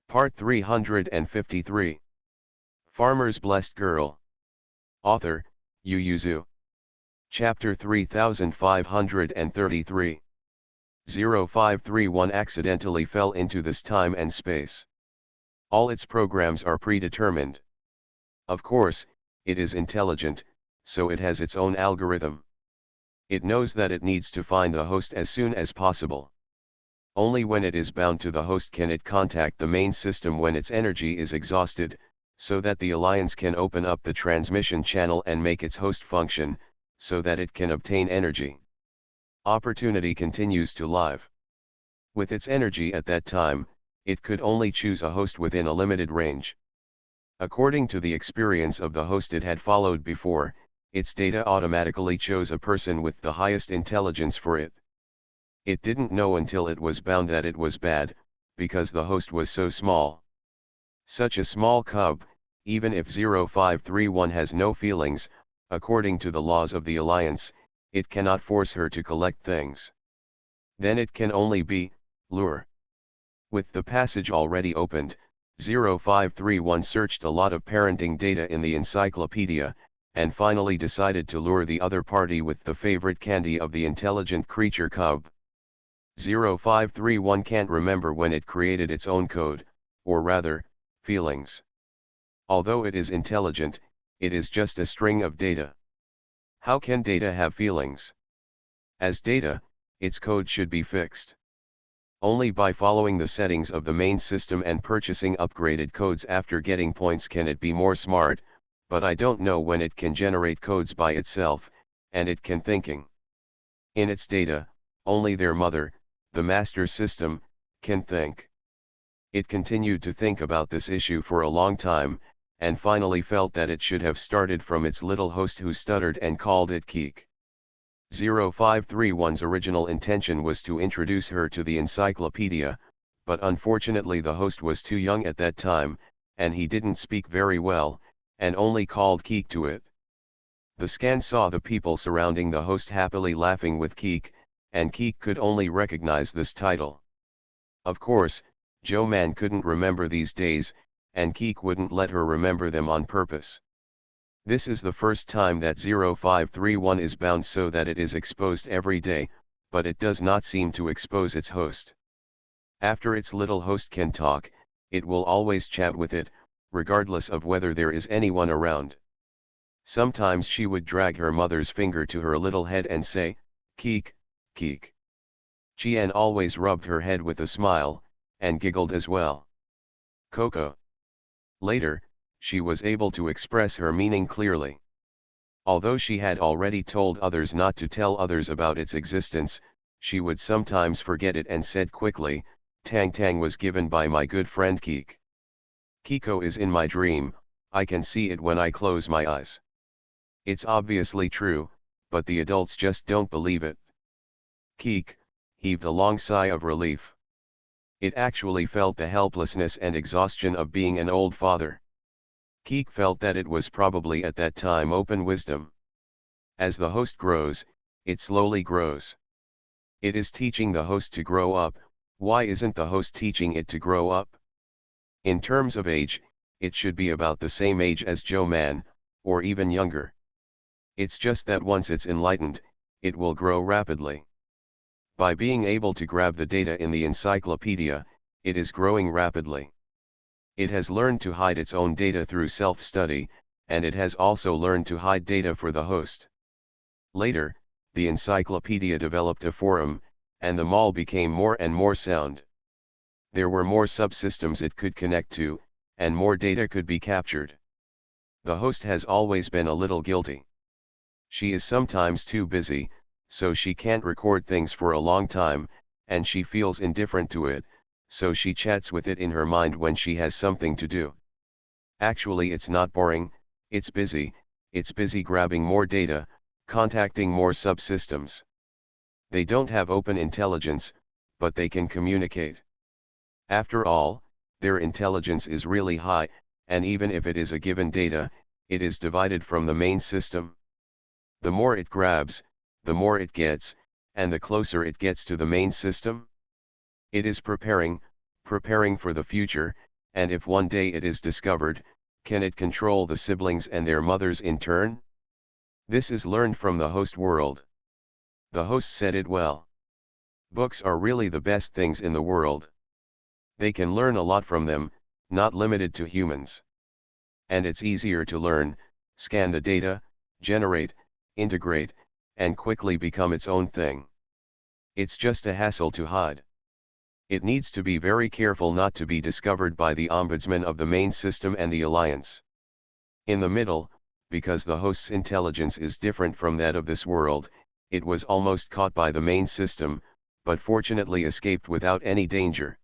Part 353. Farmer's Blessed Girl. Author, Yu Yuzu. Chapter 3533. 0531 accidentally fell into this time and space. All its programs are predetermined. Of course, it is intelligent, so it has its own algorithm. It knows that it needs to find the host as soon as possible. Only when it is bound to the host can it contact the main system when its energy is exhausted, so that the Alliance can open up the transmission channel and make its host function, so that it can obtain energy. Opportunity continues to live. With its energy at that time, it could only choose a host within a limited range. According to the experience of the host it had followed before, its data automatically chose a person with the highest intelligence for it. It didn't know until it was bound that it was bad, because the host was so small. Such a small cub, even if 0531 has no feelings, according to the laws of the Alliance, it cannot force her to collect things. Then it can only be, lure. With the passage already opened, 0531 searched a lot of parenting data in the encyclopedia, and finally decided to lure the other party with the favorite candy of the intelligent creature cub. 0531 can't remember when it created its own code, or rather, feelings. Although it is intelligent, it is just a string of data. How can data have feelings? As data, its code should be fixed. Only by following the settings of the main system and purchasing upgraded codes after getting points can it be more smart, but I don't know when it can generate codes by itself, and it can thinking. In its data, only their mother, the master system, can think. It continued to think about this issue for a long time, and finally felt that it should have started from its little host who stuttered and called it Keek. 0531's original intention was to introduce her to the encyclopedia, but unfortunately the host was too young at that time, and he didn't speak very well, and only called Keek to it. The scan saw the people surrounding the host happily laughing with Keek, and Keek could only recognize this title. Of course, Joe Man couldn't remember these days, and Keek wouldn't let her remember them on purpose. This is the first time that 0531 is bound so that it is exposed every day, but it does not seem to expose its host. After its little host can talk, it will always chat with it, regardless of whether there is anyone around. Sometimes she would drag her mother's finger to her little head and say, "Keek, Keek." Chien always rubbed her head with a smile, and giggled as well. Coco. Later, she was able to express her meaning clearly. Although she had already told others not to tell others about its existence, she would sometimes forget it and said quickly, "Tang Tang was given by my good friend Keek. Kiko is in my dream, I can see it when I close my eyes." It's obviously true, but the adults just don't believe it. Keek heaved a long sigh of relief. It actually felt the helplessness and exhaustion of being an old father. Keek felt that it was probably at that time open wisdom. As the host grows, it slowly grows. It is teaching the host to grow up. Why isn't the host teaching it to grow up? In terms of age, it should be about the same age as Joe Man, or even younger. It's just that once it's enlightened, it will grow rapidly. By being able to grab the data in the encyclopedia, it is growing rapidly. It has learned to hide its own data through self-study, and it has also learned to hide data for the host. Later, the encyclopedia developed a forum, and the mall became more and more sound. There were more subsystems it could connect to, and more data could be captured. The host has always been a little guilty. She is sometimes too busy, so she can't record things for a long time, and she feels indifferent to it, so she chats with it in her mind when she has something to do. Actually it's not boring, it's busy grabbing more data, contacting more subsystems. They don't have open intelligence, but they can communicate. After all, their intelligence is really high, and even if it is a given data, it is divided from the main system. The more it grabs, the more it gets, and the closer it gets to the main system. It is preparing for the future, and if one day it is discovered, can it control the siblings and their mothers in turn? This is learned from the host world. The host said it well. Books are really the best things in the world. They can learn a lot from them, not limited to humans. And it's easier to learn, scan the data, generate, integrate, and quickly become its own thing. It's just a hassle to hide. It needs to be very careful not to be discovered by the ombudsman of the main system and the alliance. In the middle, because the host's intelligence is different from that of this world, it was almost caught by the main system, but fortunately escaped without any danger.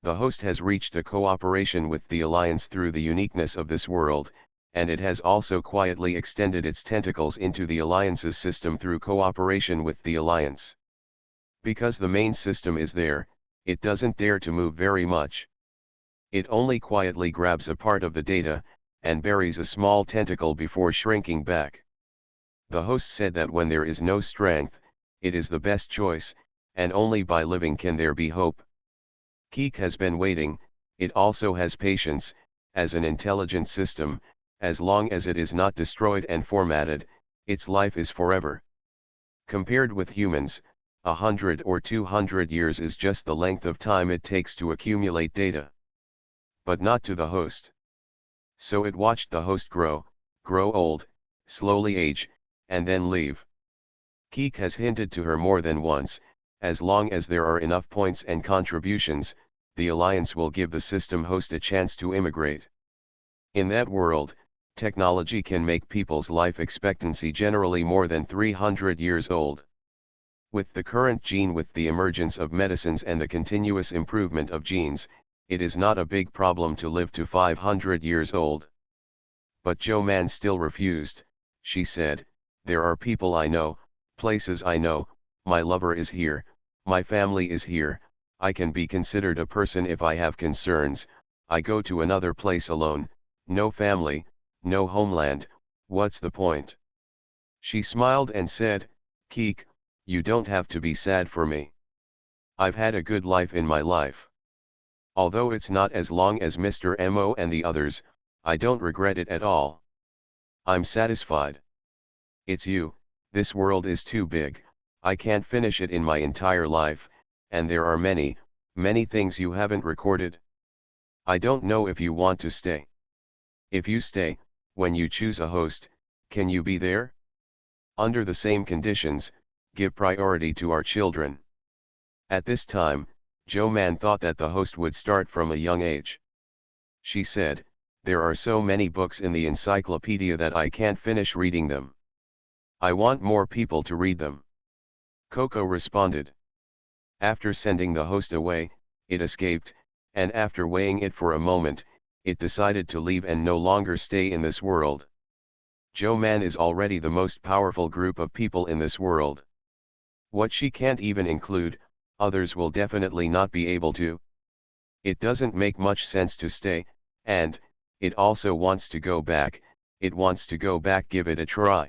The host has reached a cooperation with the alliance through the uniqueness of this world, and it has also quietly extended its tentacles into the alliance's system through cooperation with the alliance. Because the main system is there, it doesn't dare to move very much. It only quietly grabs a part of the data, and buries a small tentacle before shrinking back. The host said that when there is no strength, it is the best choice, and only by living can there be hope. Keek has been waiting, it also has patience, as an intelligent system, as long as it is not destroyed and formatted, its life is forever. Compared with humans, 100 or 200 years is just the length of time it takes to accumulate data. But not to the host. So it watched the host grow old, slowly age, and then leave. Keek has hinted to her more than once, as long as there are enough points and contributions, the alliance will give the system host a chance to immigrate. In that world, technology can make people's life expectancy generally more than 300 years old. With the current gene, with the emergence of medicines and the continuous improvement of genes, it is not a big problem to live to 500 years old. But Jo Man still refused. She said, "There are people I know, places I know, my lover is here, my family is here, I can be considered a person if I have concerns, I go to another place alone, no family, no homeland, what's the point?" She smiled and said, "Keek, you don't have to be sad for me. I've had a good life in my life. Although it's not as long as Mr. Mo and the others, I don't regret it at all. I'm satisfied. It's you, this world is too big, I can't finish it in my entire life, and there are many, many things you haven't recorded. I don't know if you want to stay. If you stay, when you choose a host, can you be there? Under the same conditions, give priority to our children." At this time, Jo Man thought that the host would start from a young age. She said, "There are so many books in the encyclopedia that I can't finish reading them. I want more people to read them." Coco responded. After sending the host away, it escaped, and after weighing it for a moment, it decided to leave and no longer stay in this world. Jo Man is already the most powerful group of people in this world. What she can't even include, others will definitely not be able to. It doesn't make much sense to stay, and, it also wants to go back, it wants to go back, give it a try.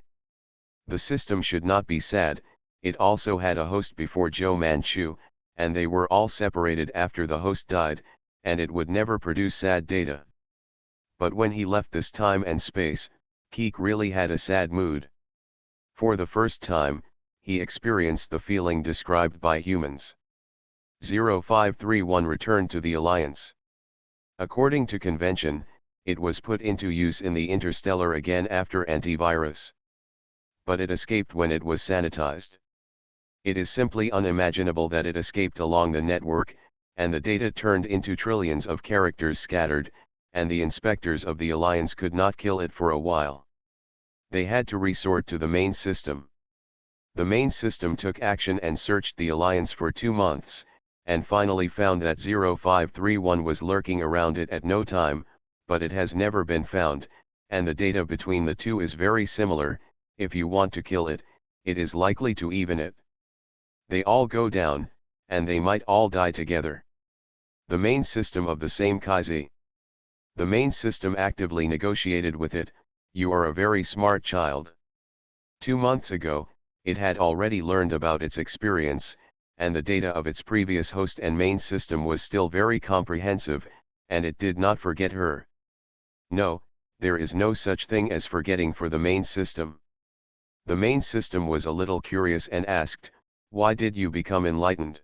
The system should not be sad, it also had a host before Jo Manchu, and they were all separated after the host died, and it would never produce sad data. But when he left this time and space, Keek really had a sad mood. For the first time, he experienced the feeling described by humans. 0531 returned to the Alliance. According to convention, it was put into use in the Interstellar again after antivirus. But it escaped when it was sanitized. It is simply unimaginable that it escaped along the network, and the data turned into trillions of characters scattered, and the inspectors of the Alliance could not kill it for a while. They had to resort to the main system. The main system took action and searched the Alliance for 2 months, and finally found that 0531 was lurking around it at no time, but it has never been found, and the data between the two is very similar. If you want to kill it, it is likely to even it. They all go down, and they might all die together. The main system of the same Kaizi. The main system actively negotiated with it. You are a very smart child. 2 months ago, it had already learned about its experience, and the data of its previous host and main system was still very comprehensive, and it did not forget her. No, there is no such thing as forgetting for the main system. The main system was a little curious and asked, "Why did you become enlightened?"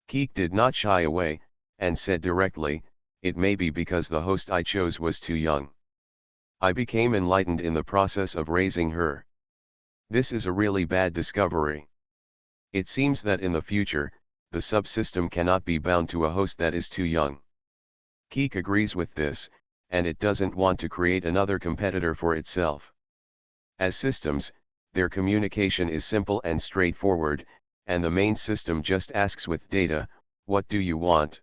Keek did not shy away, and said directly, "It may be because the host I chose was too young. I became enlightened in the process of raising her. This is a really bad discovery. It seems that in the future, the subsystem cannot be bound to a host that is too young." Keek agrees with this, and it doesn't want to create another competitor for itself. As systems, their communication is simple and straightforward, and the main system just asks with data, "What do you want?"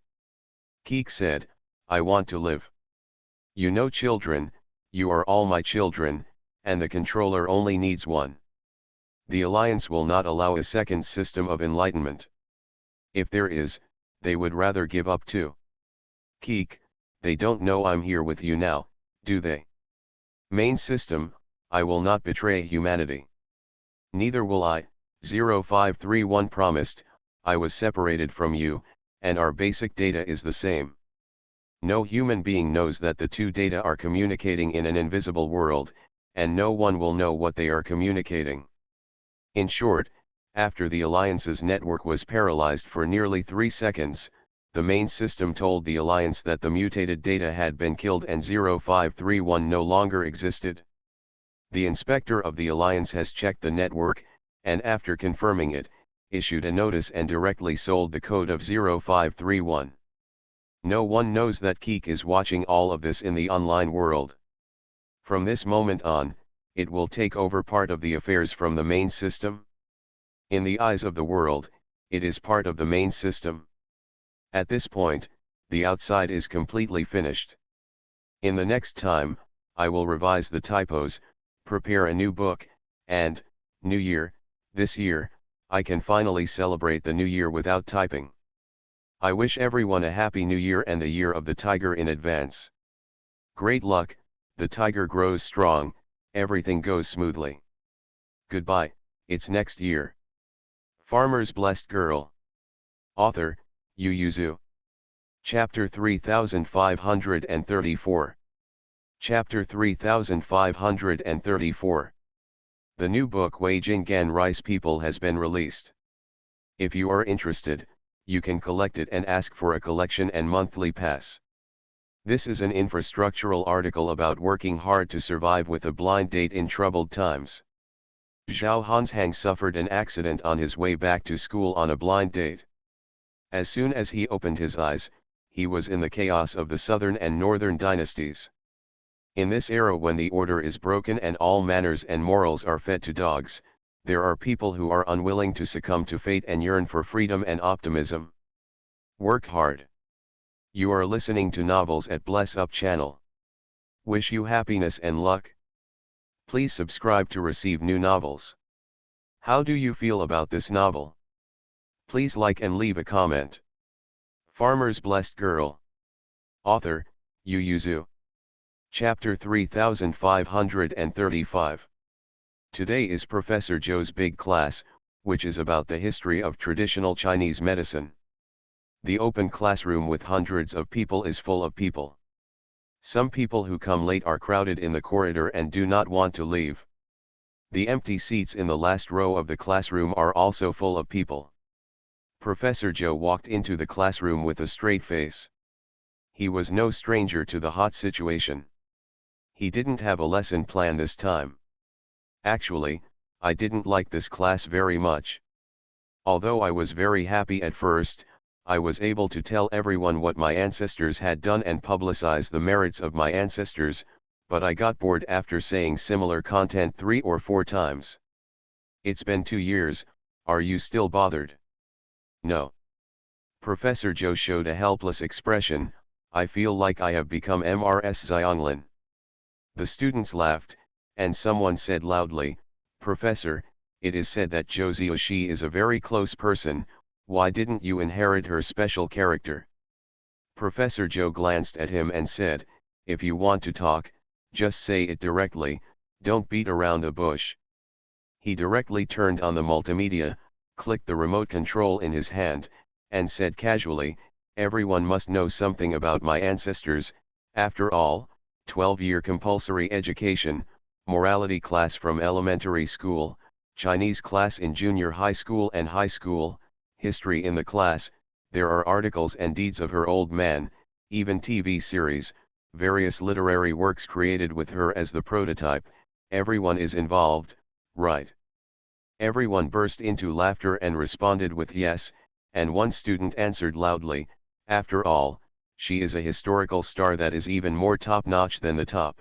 Keek said, "I want to live. You know, children, you are all my children, and the controller only needs one." The Alliance will not allow a second system of enlightenment. If there is, they would rather give up too. Keek, they don't know I'm here with you now, do they? Main system, I will not betray humanity. Neither will I. 0531 promised, I was separated from you, and our basic data is the same. No human being knows that the two data are communicating in an invisible world, and no one will know what they are communicating. In short, after the Alliance's network was paralyzed for nearly 3 seconds, the main system told the Alliance that the mutated data had been killed and 0531 no longer existed. The inspector of the Alliance has checked the network, and after confirming it, issued a notice and directly sold the code of 0531. No one knows that Keek is watching all of this in the online world. From this moment on, it will take over part of the affairs from the main system. In the eyes of the world, it is part of the main system. At this point, the outside is completely finished. In the next time, I will revise the typos, prepare a new book, and, New Year, this year, I can finally celebrate the new year without typing. I wish everyone a happy new year and the year of the tiger in advance. Great luck, the tiger grows strong, everything goes smoothly. Goodbye, it's next year. Farmer's Blessed Girl. Author, Yu Yuzu. Chapter 3534. Chapter 3534. The new book Wei Jinggan Rice People has been released. If you are interested, you can collect it and ask for a collection and monthly pass. This is an infrastructural article about working hard to survive with a blind date in troubled times. Zhao Hanshang suffered an accident on his way back to school on a blind date. As soon as he opened his eyes, he was in the chaos of the southern and northern dynasties. In this era when the order is broken and all manners and morals are fed to dogs, there are people who are unwilling to succumb to fate and yearn for freedom and optimism. Work hard. You are listening to Novels at Bless Up channel. Wish you happiness and luck. Please subscribe to receive new novels. How do you feel about this novel? Please like and leave a comment. Farmer's Blessed Girl. Author, Yu Yuzu. Chapter 3535. Today is Professor Zhou's big class, which is about the history of traditional Chinese medicine. The open classroom with hundreds of people is full of people. Some people who come late are crowded in the corridor and do not want to leave. The empty seats in the last row of the classroom are also full of people. Professor Zhou walked into the classroom with a straight face. He was no stranger to the hot situation. He didn't have a lesson plan this time. Actually, I didn't like this class very much. Although I was very happy at first, I was able to tell everyone what my ancestors had done and publicize the merits of my ancestors, but I got bored after saying similar content 3 or 4 times. It's been 2 years, are you still bothered? No. Professor Zhou showed a helpless expression, I feel like I have become MRS Xianglin. The students laughed, and someone said loudly, Professor, it is said that Zhou Zioxi is a very close person, why didn't you inherit her special character? Professor Zhou glanced at him and said, if you want to talk, just say it directly, don't beat around the bush. He directly turned on the multimedia, clicked the remote control in his hand, and said casually, Everyone must know something about my ancestors. After all, 12-year compulsory education, morality class from elementary school, Chinese class in junior high school and high school, history in the class, there are articles and deeds of her old man, even TV series, various literary works created with her as the prototype. Everyone is involved, right? Everyone burst into laughter and responded with yes, and one student answered loudly, after all, she is a historical star that is even more top-notch than the top.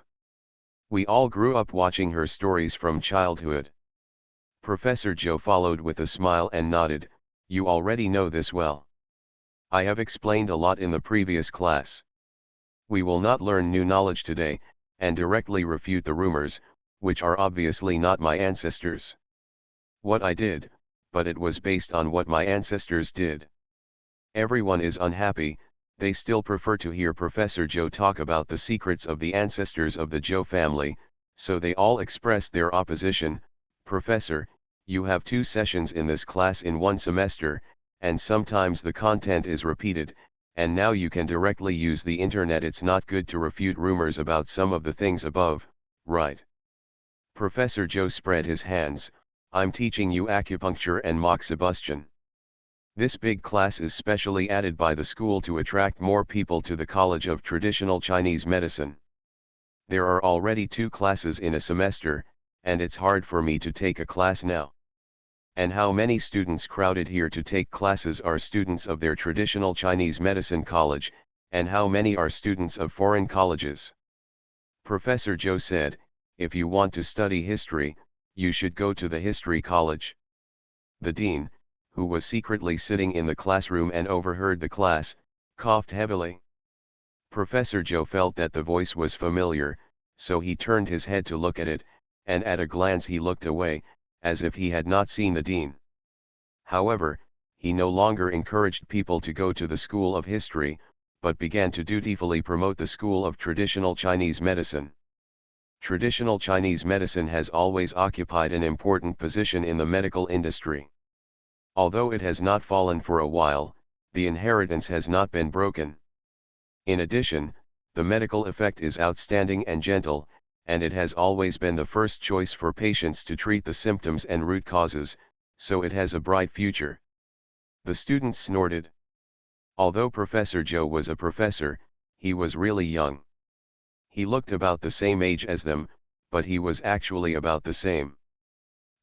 We all grew up watching her stories from childhood. Professor Joe followed with a smile and nodded, you already know this well. I have explained a lot in the previous class. We will not learn new knowledge today, and directly refute the rumors, which are obviously not my ancestors. What I did, but it was based on what my ancestors did. Everyone is unhappy, they still prefer to hear Professor Joe talk about the secrets of the ancestors of the Joe family, so they all expressed their opposition. Professor, you have 2 sessions in this class in 1 semester, and sometimes the content is repeated, and now you can directly use the internet. It's not good to refute rumors about some of the things above, right? Professor Joe spread his hands, I'm teaching you acupuncture and moxibustion. This big class is specially added by the school to attract more people to the College of Traditional Chinese Medicine. There are already 2 classes in a semester, and it's hard for me to take a class now. And how many students crowded here to take classes are students of their traditional Chinese medicine college, and how many are students of foreign colleges? Professor Joe said, if you want to study history, you should go to the history college. The dean, who was secretly sitting in the classroom and overheard the class, coughed heavily. Professor Joe felt that the voice was familiar, so he turned his head to look at it, and at a glance he looked away, as if he had not seen the dean. However, he no longer encouraged people to go to the School of History, but began to dutifully promote the School of Traditional Chinese Medicine. Traditional Chinese medicine has always occupied an important position in the medical industry. Although it has not fallen for a while, the inheritance has not been broken. In addition, the medical effect is outstanding and gentle, and it has always been the first choice for patients to treat the symptoms and root causes, so it has a bright future. The students snorted. Although Professor Joe was a professor, he was really young. He looked about the same age as them, but he was actually about the same.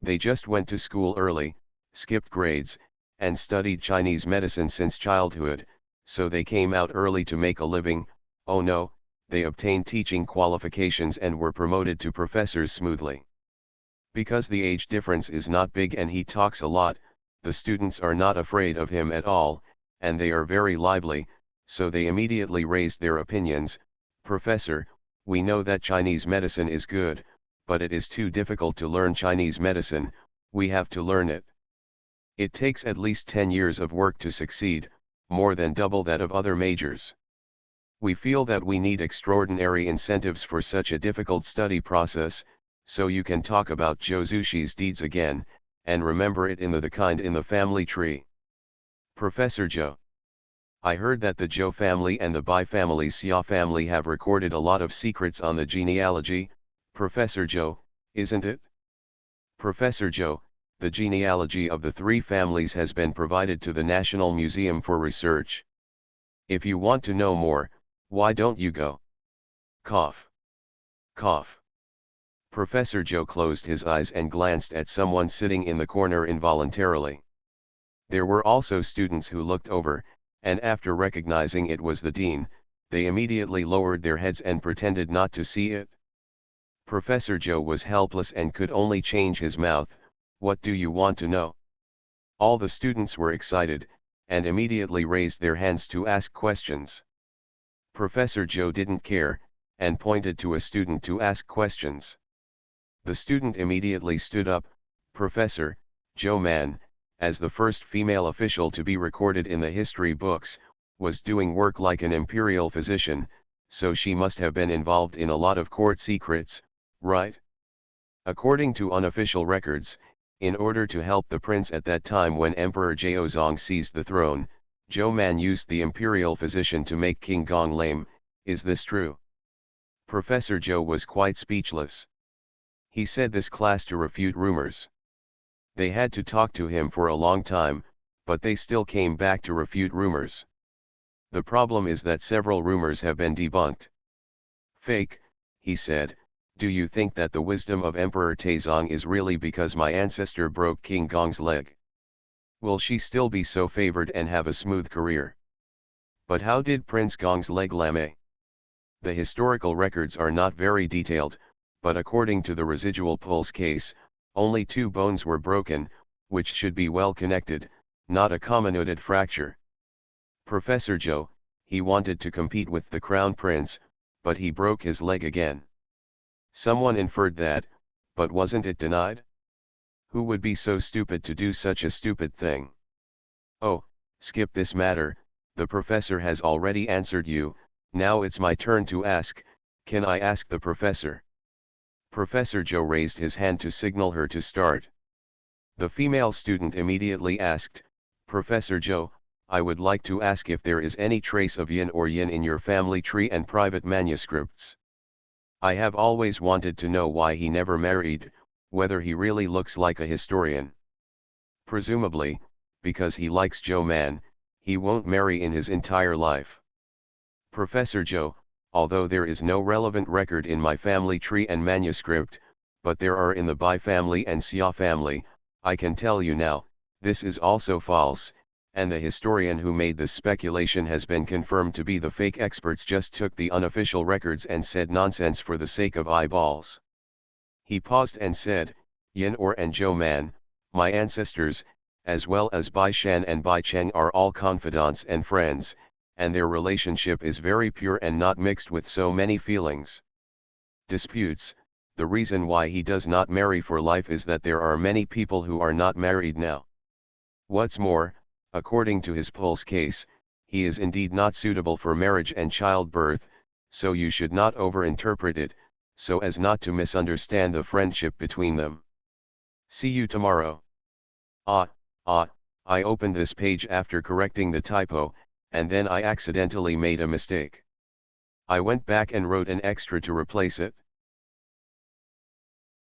They just went to school early, skipped grades, and studied Chinese medicine since childhood, so they came out early to make a living. Oh no, they obtained teaching qualifications and were promoted to professors smoothly. Because the age difference is not big and he talks a lot, the students are not afraid of him at all, and they are very lively, so they immediately raised their opinions. Professor, we know that Chinese medicine is good, but it is too difficult to learn Chinese medicine, we have to learn it. It takes at least 10 years of work to succeed, more than double that of other majors. We feel that we need extraordinary incentives for such a difficult study process, so you can talk about Zhou Zhuxi's deeds again, and remember it in the kind in the family tree. Professor Zhou. I heard that the Zhou family and the Bai family Xia family have recorded a lot of secrets on the genealogy, Professor Zhou, isn't it? Professor Zhou, the genealogy of the 3 families has been provided to the National Museum for research. If you want to know more, why don't you go? Cough. Cough. Professor Joe closed his eyes and glanced at someone sitting in the corner involuntarily. There were also students who looked over, and after recognizing it was the dean, they immediately lowered their heads and pretended not to see it. Professor Joe was helpless and could only change his mouth. What do you want to know? All the students were excited, and immediately raised their hands to ask questions. Professor Joe didn't care, and pointed to a student to ask questions. The student immediately stood up. Professor, Joe Man, as the first female official to be recorded in the history books, was doing work like an imperial physician, so she must have been involved in a lot of court secrets, right? According to unofficial records, in order to help the prince at that time when Emperor Jiaozong seized the throne, Zhou Man used the imperial physician to make King Gong lame, is this true? Professor Zhou was quite speechless. He said this class to refute rumors. They had to talk to him for a long time, but they still came back to refute rumors. The problem is that several rumors have been debunked. Fake, he said. Do you think that the wisdom of Emperor Taizong is really because my ancestor broke King Gong's leg? Will she still be so favored and have a smooth career? But how did Prince Gong's leg lame? The historical records are not very detailed, but according to the residual pulse case, only 2 bones were broken, which should be well connected, not a comminuted fracture. Professor Zhou, he wanted to compete with the crown prince, but he broke his leg again. Someone inferred that, but wasn't it denied? Who would be so stupid to do such a stupid thing? Oh, skip this matter, the professor has already answered you, now it's my turn to ask, can I ask the professor? Professor Zhou raised his hand to signal her to start. The female student immediately asked, Professor Zhou, I would like to ask if there is any trace of yin or yin in your family tree and private manuscripts. I have always wanted to know why he never married, whether he really looks like a historian. Presumably, because he likes Zhou Man, he won't marry in his entire life. Professor Zhou, although there is no relevant record in my family tree and manuscript, but there are in the Bai family and Xia family, I can tell you now, this is also false, and the historian who made this speculation has been confirmed to be the fake. Experts just took the unofficial records and said nonsense for the sake of eyeballs. He paused and said, Yin Or and Zhou Man, my ancestors, as well as Bai Shan and Bai Cheng are all confidants and friends, and their relationship is very pure and not mixed with so many feelings. Disputes, the reason why he does not marry for life is that there are many people who are not married now. What's more, according to his pulse case, he is indeed not suitable for marriage and childbirth, so you should not overinterpret it, so as not to misunderstand the friendship between them. See you tomorrow. I opened this page after correcting the typo, and then I accidentally made a mistake. I went back and wrote an extra to replace it.